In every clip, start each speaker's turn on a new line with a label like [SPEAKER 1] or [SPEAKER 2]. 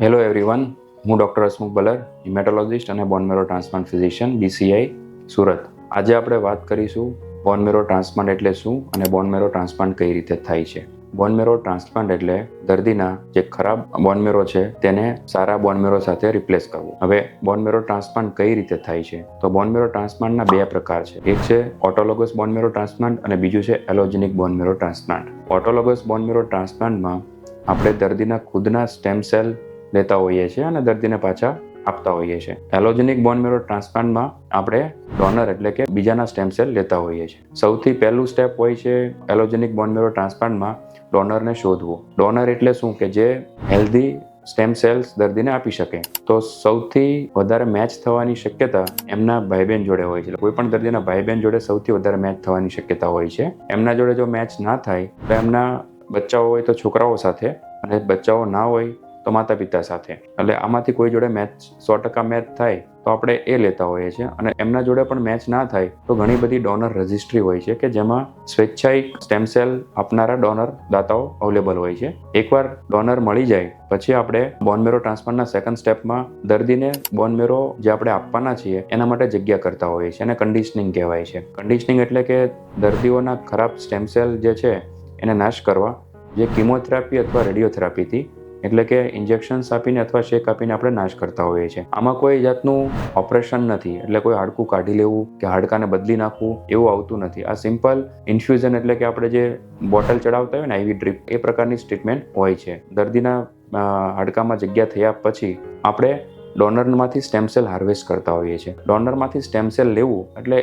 [SPEAKER 1] Hello everyone, હું doctor Hasmukh બલર, હિમેટોલોજિસ્ટ અને બોન મેરો transplant physician, BCI Surat. આજે આપણે વાત કરીશું બોન મેરો ટ્રાન્સપ્લાન્ટ એટલે શું અને બોન મેરો ટ્રાન્સપ્લાન્ટ કઈ રીતે થાય છે. બોન મેરો ટ્રાન્સપ્લાન્ટ એટલે દર્દીના જે ખરાબ બોન મેરો છે તેને સારા બોન મેરો સાથે રિપ્લેસ કરવું. હવે બોન મેરો ટ્રાન્સપ્લાન્ટ કઈ રીતે થાય છે? તો બોન મેરો ટ્રાન્સપ્લાન્ટના બે પ્રકાર છે. એક છે ઓટોલોગસ બોન મેરો ટ્રાન્સપ્લાન્ટ અને બીજું છે એલોજેનિક બોન મેરો ટ્રાન્સપ્લાન્ટ. ઓટોલોગસ બોન મેરો ટ્રાન્સપ્લાન્ટમાં આપણે દર્દીના ખુદના સ્ટેમ સેલ લેતા હોઈએ છીએ અને દર્દીને પાછા આપતા હોઈએ છીએ. એલોજેનિક બોન મેરો ટ્રાન્સપ્લાન્ટમાં આપણે ડોનર એટલે કે બીજાના સ્ટેમ સેલ લેતા હોઈએ છીએ. સૌથી પહેલું સ્ટેપ હોય છે એલોજેનિક બોન મેરો ટ્રાન્સપ્લાન્ટમાં ડોનરને શોધવું. ડોનર એટલે શું કે જે હેલ્ધી સ્ટેમ સેલ્સ દર્દીને આપી શકે. તો સૌથી વધારે મેચ થવાની શક્યતા એમના ભાઈ બહેન જોડે હોય છે. કોઈ પણ દર્દીના ભાઈ બહેન જોડે સૌથી વધારે મેચ થવાની શક્યતા હોય છે. એમના જોડે જો મેચ ના થાય તો એમના બચ્ચાઓ હોય તો છોકરાઓ સાથે અને બચ્ચાઓ ના હોય તો માતા પિતા સાથે. એટલે આમાંથી કોઈ જોડે મેચ 100% મેચ થાય તો આપણે એ લેતા હોઈએ છીએ. અને એમના જોડે પણ મેચ ના થાય તો ઘણી બધી ડોનર રજિસ્ટ્રી હોય છે કે જેમાં સ્વેચ્છાયિક સ્ટેમ સેલ આપનારા ડોનર દાતાઓ અવેલેબલ હોય છે. એકવાર ડોનર મળી જાય પછી આપણે બોન મેરો ટ્રાન્સપ્લાન્ટના સેકન્ડ સ્ટેપમાં દર્દીને બોન મેરો જે આપણે આપવાના છીએ એના માટે જગ્યા કરતા હોઈએ છીએ અને કન્ડિશનિંગ કહેવાય છે. કન્ડિશનિંગ એટલે કે દર્દીઓના ખરાબ સ્ટેમ સેલ જે છે એને નાશ કરવા, જે કિમોથેરાપી અથવા રેડિયોથેરાપીથી એટલે કે ઇન્જેક્શન્સ આપીને અથવા શેક આપીને આપણે નાશ કરતા હોઈએ છીએ. આમાં કોઈ જાતનું ઓપરેશન નથી, એટલે કોઈ હાડકું કાઢી લેવું કે હાડકાને બદલી નાખવું એવું આવતું નથી. આ સિમ્પલ ઇન્ફ્યુઝન એટલે કે આપણે જે બોટલ ચડાવતા હોય ને IV ડ્રીપ, એ પ્રકારની ટ્રીટમેન્ટ હોય છે. દર્દીના હાડકામાં જગ્યા થયા પછી આપણે ડોનરમાંથી સ્ટેમ સેલ હાર્વેસ્ટ કરતા હોઈએ છીએ. ડોનરમાંથી સ્ટેમ સેલ લેવું એટલે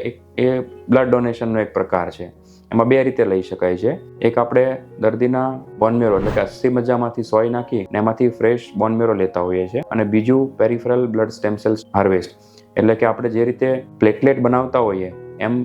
[SPEAKER 1] એ બ્લડ ડોનેશનનો એક પ્રકાર છે. એમાં બે રીતે લઈ શકાય છે. એક આપણે દર્દીના બોન મેરો એટલે કે અસ્થિ મજ્જામાંથી સોય નાખી ને એમાંથી ફ્રેશ બોન મેરો લેતા હોઈએ છીએ. અને બીજું peripheral blood stem cells harvest એટલે કે આપણે જે રીતે પ્લેટલેટ બનાવતા હોઈએ એમ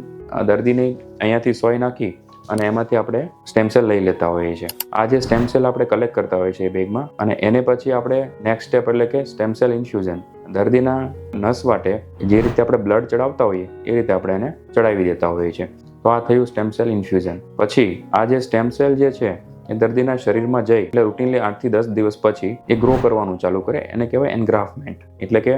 [SPEAKER 1] દર્દીની અહીંયાથી સોય નાખી અને એમાંથી આપણે સ્ટેમ સેલ લઈ લેતા હોઈએ છીએ. આ જે સ્ટેમ સેલ આપણે કલેક્ટ કરતા હોઈએ છીએ એ બેગમાં, અને એને પછી આપણે નેક્સ્ટ સ્ટેપ એટલે કે સ્ટેમ સેલ ઇન્ફ્યુઝન દર્દીના નસ વાટે જે રીતે આપણે બ્લડ ચડાવતા હોઈએ એ રીતે આપણે એને ચડાવી દેતા હોઈએ છીએ. તો આ થયું સ્ટેમ સેલ ઇન્ફ્યુઝન. પછી આ જે સ્ટેમ સેલ જે છે એ દર્દીના શરીરમાં જઈ એટલે રૂટીનલી 8 થી 10 દિવસ પછી એ ગ્રો કરવાનું ચાલુ કરે. એને કહેવાય એન્ગ્રાફમેન્ટ. એટલે કે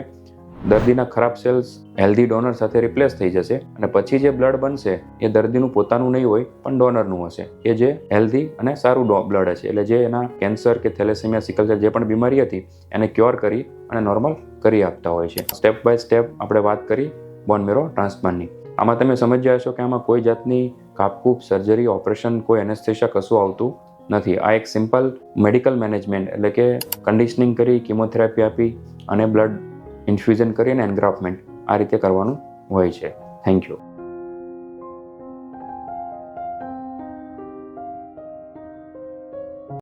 [SPEAKER 1] દર્દીના ખરાબ સેલ્સ હેલ્ધી ડોનર સાથે રિપ્લેસ થઈ જશે અને પછી જે બ્લડ બનશે એ દર્દીનું પોતાનું નહીં હોય પણ ડોનરનું હશે, કે જે હેલ્ધી અને સારું બ્લડ હશે. એટલે જે એના કેન્સર કે થેલેસેમિયા, સિકલ સેલ જે પણ બીમારી હતી એને ક્યોર કરી અને નોર્મલ કરી આપતા હોય છે. સ્ટેપ બાય સ્ટેપ આપણે વાત કરી બોન મેરો ટ્રાન્સપ્લાન્ટની. આમાં તમે સમજ્યા હશો કે આમાં કોઈ જાતની કાપકૂપ, સર્જરી, ઓપરેશન, કોઈ એનેસ્થેશિયા કશું આવતું નથી. આ એક સિમ્પલ મેડિકલ મેનેજમેન્ટ એટલે કે કન્ડિશનિંગ કરી, કિમોથેરાપી આપી અને બ્લડ ઇન્ફ્યુઝન કરીને એન્ગ્રાફમેન્ટ આ રીતે કરવાનું હોય છે. Thank you.